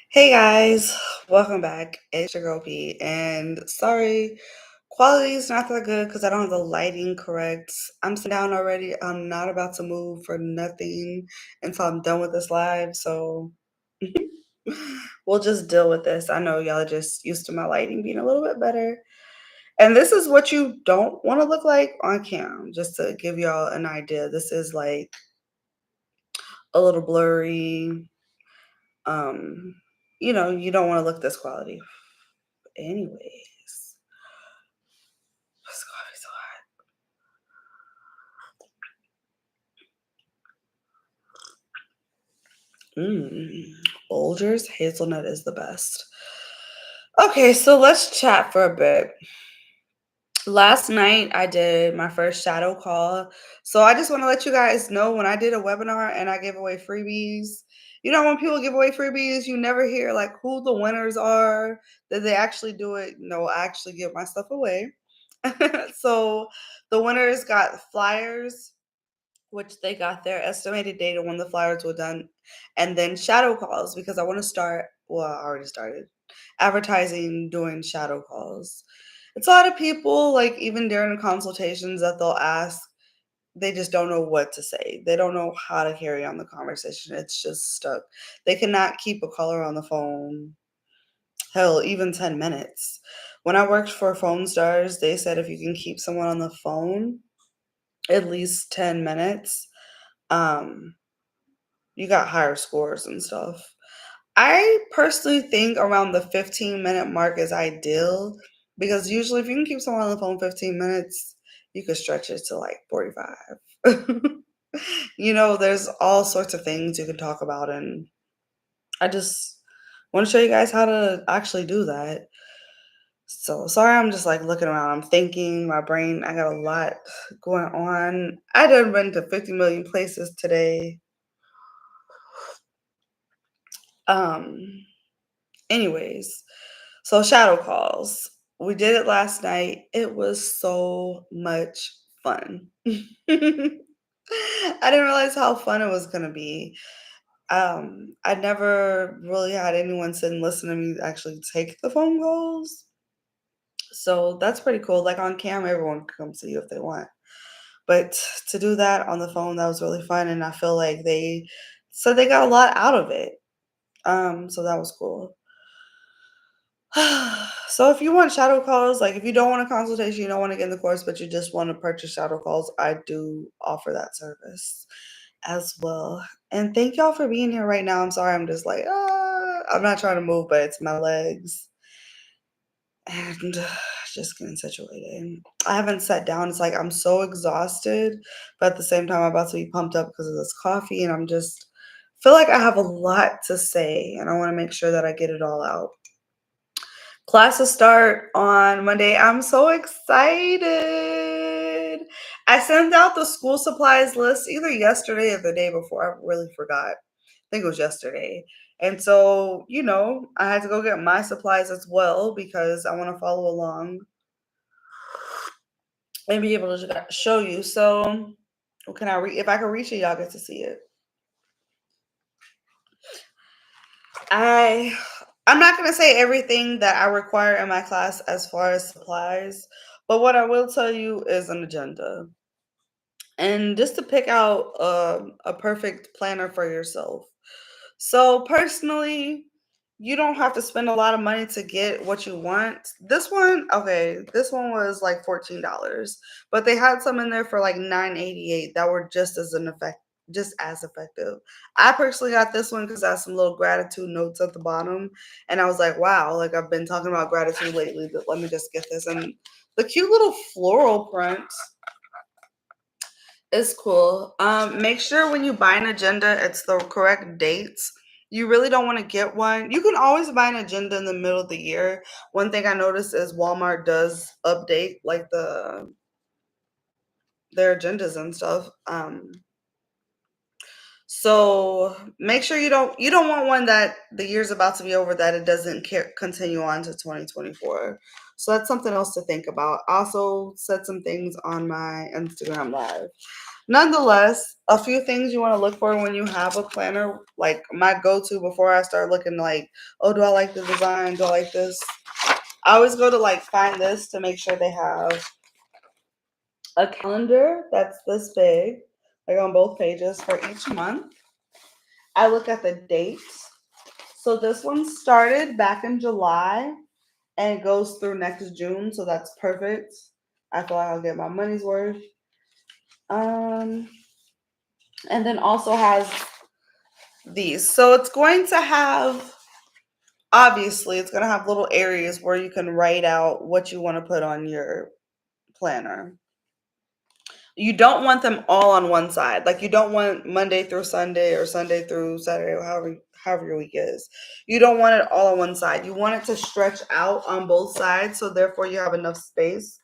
Hey guys, welcome back. It's your girl P, and sorry, quality is not that good because I don't have the lighting correct. I'm sitting down already. I'm not about to move for nothing until I'm done with this live, so we'll just deal with this. I know y'all are just used to my lighting being a little bit better. And this is what you don't want to look like on cam, just to give y'all an idea. This is like a little blurry. Um, you don't want to look this quality. Anyways, it's gonna be so hot. Folgers hazelnut is the best. Okay, so let's chat for a bit. Last night I did my first shadow call. So I just want to let you guys know when I did a webinar and I gave away freebies. When people give away freebies, you never hear like who the winners are. Did they actually do it? No, I actually give my stuff away. So the winners got flyers, which they got their estimated date of when the flyers were done, and then shadow calls because I want to start. Well, I already started advertising doing shadow calls. It's a lot of people, like even during the consultations, that they'll ask. They just don't know what to say. They don't know how to carry on the conversation. It's just stuck. They cannot keep a caller on the phone. Hell, even 10 minutes. When I worked for Phone Stars, they said if you can keep someone on the phone at least 10 minutes, um, you got higher scores and stuff. I personally think around the 15-minute mark is ideal because usually if you can keep someone on the phone 15 minutes, you could stretch it to like 45. There's all sorts of things you can talk about, and I just want to show you guys how to actually do that. So sorry, I'm just like looking around. I'm thinking, my brain, I got a lot going on. I done been to 50 million places today. Um, Anyways, so shadow calls. We did it last night. It was so much fun. I didn't realize how fun it was gonna be. I never really had anyone sit and listen to me actually take the phone calls. So that's pretty cool. Like on camera, everyone can come see you if they want. But to do that on the phone, that was really fun. And I feel like they said they got a lot out of it. So that was cool. So if you want shadow calls, like if you don't want a consultation, you don't want to get in the course, but you just want to purchase shadow calls, I do offer that service as well. And thank y'all for being here right now. I'm sorry, I'm just like, I'm not trying to move, but it's my legs and just getting situated. I haven't sat down. It's like I'm so exhausted, but at the same time, I'm about to be pumped up because of this coffee, and I'm just feel like I have a lot to say, and I want to make sure that I get it all out. Classes start on Monday. I'm so excited. I sent out the school supplies list either yesterday or the day before. I really forgot. I think it was yesterday. And so, I had to go get my supplies as well because I want to follow along and be able to show you. So, can I read? If I can reach it, y'all get to see it. I I'm not going to say everything that I require in my class as far as supplies, but what I will tell you is an agenda. And just to pick out a perfect planner for yourself. So, personally, you don't have to spend a lot of money to get what you want. This one was like $14, but they had some in there for like $9.88 that were just as effective. I personally got this one because I have some little gratitude notes at the bottom, and I was like, wow, like I've been talking about gratitude lately, but let me just get this. And the cute little floral print is cool. Make sure when you buy an agenda, it's the correct dates. You really don't want to get one. You can always buy an agenda in the middle of the year. One thing I noticed is Walmart does update like their agendas and stuff. So make sure you don't want one that the year's about to be over that it doesn't continue on to 2024. So that's something else to think about. Also said some things on my Instagram live. Nonetheless, a few things you want to look for when you have a planner, like my go-to before I start looking like, oh, do I like the design? Do I like this? I always go to like find this to make sure they have a calendar that's this big, like on both pages for each month. I look at the dates. So this one started back in July and it goes through next June, so that's perfect. I feel like I'll get my money's worth. Um, and then also has these. So it's going to have, obviously, it's going to have little areas where you can write out what you want to put on your planner. You don't want them all on one side. Like you don't want Monday through Sunday or Sunday through Saturday, or however your week is. You don't want it all on one side. You want it to stretch out on both sides, so therefore you have enough space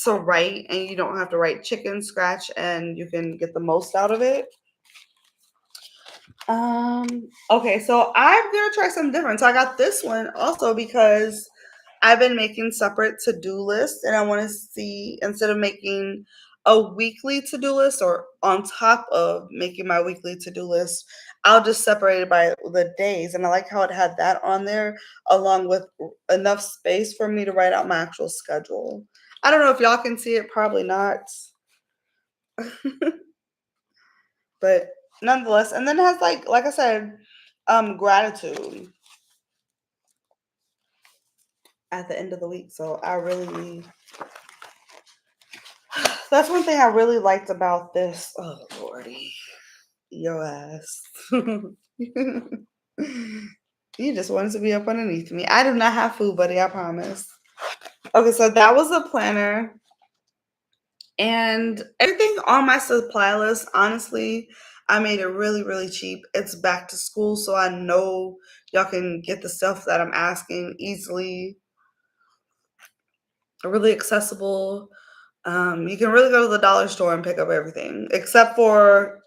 to write, and you don't have to write chicken scratch, and you can get the most out of it. Okay, so I'm gonna try something different. So I got this one also because I've been making separate to-do lists, and I want to see, instead of making a weekly to-do list or on top of making my weekly to-do list, I'll just separate it by the days. And I like how it had that on there along with enough space for me to write out my actual schedule. I don't know if y'all can see it, probably not. But nonetheless, and then it has like I said, gratitude at the end of the week. So I really, that's one thing I really liked about this. Oh lordy, your ass. You just wanted to be up underneath me. I do not have food, buddy, I promise. Okay, so that was a planner. And everything on my supply list, honestly, I made it really, really cheap. It's back to school, so I know y'all can get the stuff that I'm asking easily, really accessible. You can really go to the dollar store and pick up everything, except for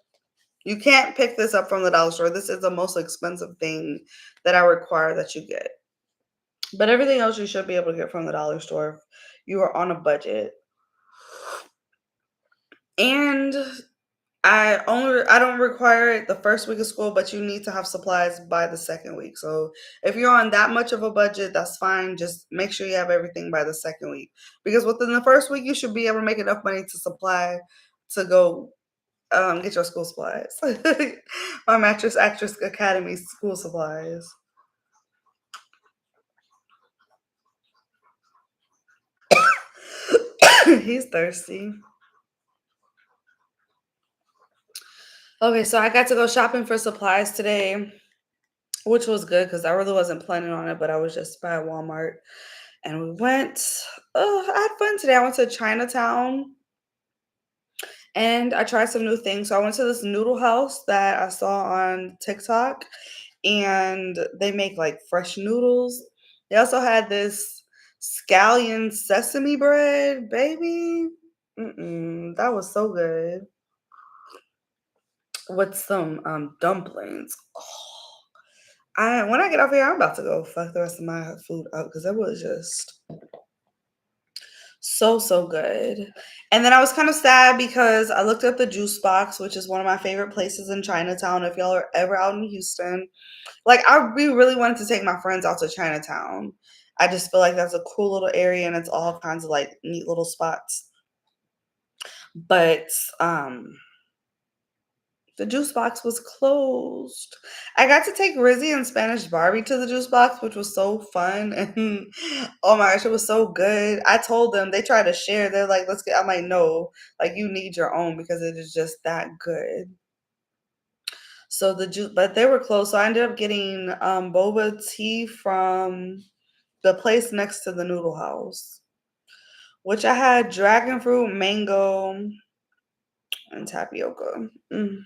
you can't pick this up from the dollar store. This is the most expensive thing that I require that you get. But everything else you should be able to get from the dollar store if you are on a budget. And I don't require it the first week of school, but you need to have supplies by the second week. So if you're on that much of a budget, that's fine. Just make sure you have everything by the second week. Because within the first week you should be able to make enough money to supply to go get your school supplies. My Mattress Actress Academy school supplies. He's thirsty. Okay, so I got to go shopping for supplies today, which was good because I really wasn't planning on it, but I was just by Walmart. And we went, I had fun today. I went to Chinatown and I tried some new things. So I went to this noodle house that I saw on TikTok, and they make like fresh noodles. They also had this scallion sesame bread, baby. That was so good with some dumplings. I when I get off here, I'm about to go fuck the rest of my food up because it was just so, so good. And then I was kind of sad because I looked at the juice box, which is one of my favorite places in Chinatown. If y'all are ever out in Houston, like we really wanted to take my friends out to Chinatown. I just feel like that's a cool little area and it's all kinds of like neat little spots. But the juice box was closed. I got to take Rizzy and Spanish Barbie to the juice box, which was so fun. And oh my gosh, it was so good. I told them, they tried to share. They're like, let's get, I'm like, no, like you need your own because it is just that good. So the juice, but they were closed. So I ended up getting boba tea from the place next to the noodle house, which I had dragon fruit, mango, and tapioca. Mm.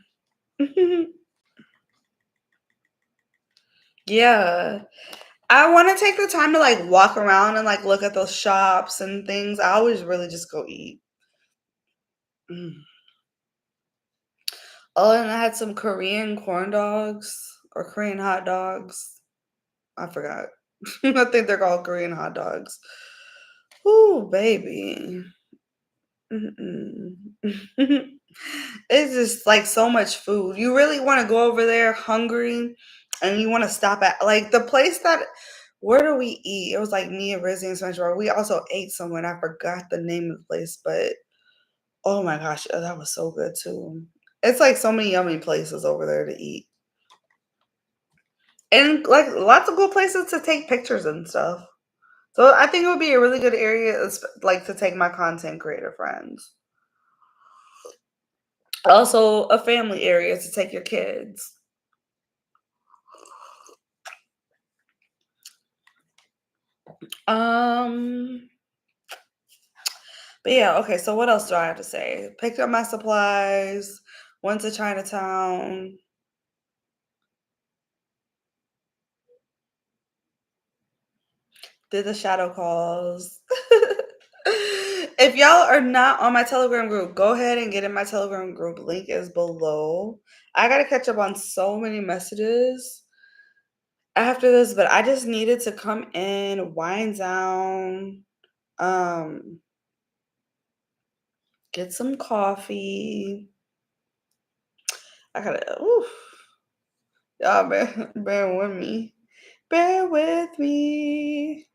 Yeah. I want to take the time to like walk around and like look at those shops and things. I always really just go eat. Mm. Oh, and I had some Korean corn dogs or Korean hot dogs. I forgot. I think they're called Korean hot dogs. Ooh, baby. Mm-mm. It's just like so much food. You really want to go over there hungry and you want to stop at like the place that where do we eat? It was like me and Rizzy and Spencer. We also ate somewhere and I forgot the name of the place, but oh my gosh, that was so good too. It's like so many yummy places over there to eat. And like lots of good places to take pictures and stuff. So I think it would be a really good area like to take my content creator friends. Also a family area to take your kids. Um but yeah, okay, so what else do I have to say? Picked up my supplies, went to Chinatown. Did the shadow calls. If y'all are not on my Telegram group, go ahead and get in my Telegram group. Link is below. I gotta catch up on so many messages after this, but I just needed to come in, wind down, um, get some coffee. I gotta, oof. Y'all bear with me. Bear with me.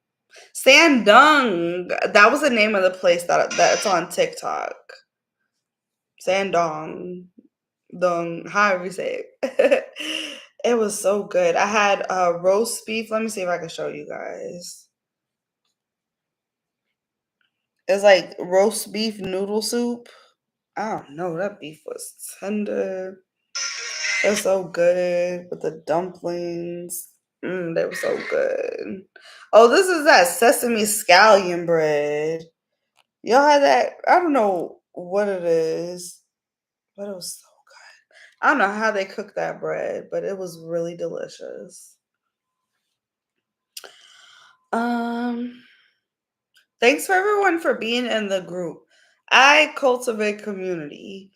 Sandung. That was the name of the place that's on TikTok. Sandong. Dong. However you say it. It was so good. I had roast beef. Let me see if I can show you guys. It's like roast beef noodle soup. I don't know. That beef was tender. It was so good with the dumplings. They were so good. Oh, this is that sesame scallion bread. Y'all had that? I don't know what it is, but it was so good. I don't know how they cook that bread, but it was really delicious. Um, Thanks for everyone for being in the group. I cultivate community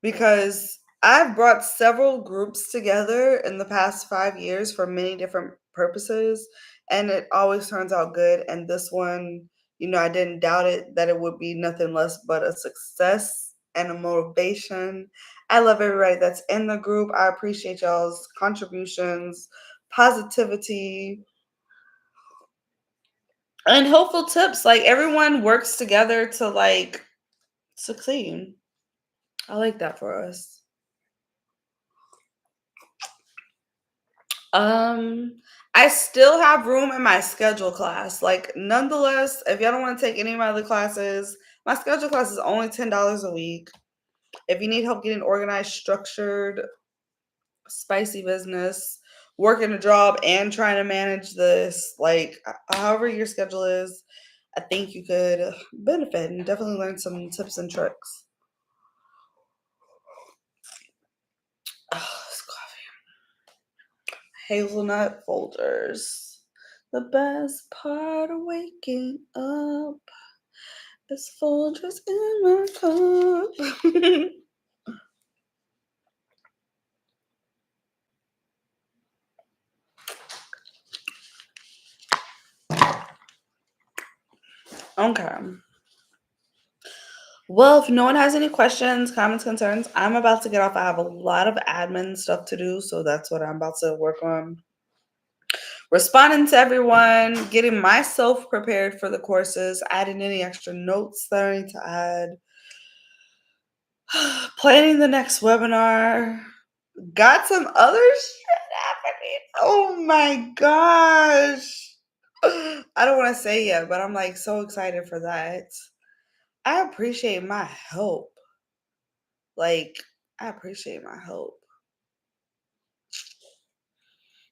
because I've brought several groups together in the past 5 years for many different purposes, and it always turns out good. And this one, I didn't doubt it that it would be nothing less but a success and a motivation. I love everybody that's in the group. I appreciate y'all's contributions, positivity, and hopeful tips. Like everyone works together to like succeed. I like that for us. Um, I still have room in my schedule class. Like, nonetheless, if y'all don't want to take any of my other classes, my schedule class is only $10 a week. If you need help getting organized, structured, spicy business, working a job and trying to manage this, like however your schedule is, I think you could benefit and definitely learn some tips and tricks. Oh, this hazelnut folders. The best part of waking up is Folgers in my cup. Okay. Well, if no one has any questions, comments, concerns, I'm about to get off. I have a lot of admin stuff to do, so that's what I'm about to work on. Responding to everyone, getting myself prepared for the courses, adding any extra notes that I need to add, planning the next webinar. Got some other shit happening. Oh my gosh. I don't want to say yet, but I'm like so excited for that. I appreciate my help. Like, I appreciate my help.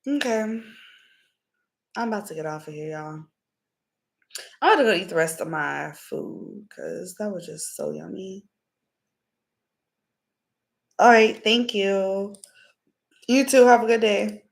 Okay. I'm about to get off of here, y'all. I'm about to go eat the rest of my food because that was just so yummy. All right. Thank you. You too. Have a good day.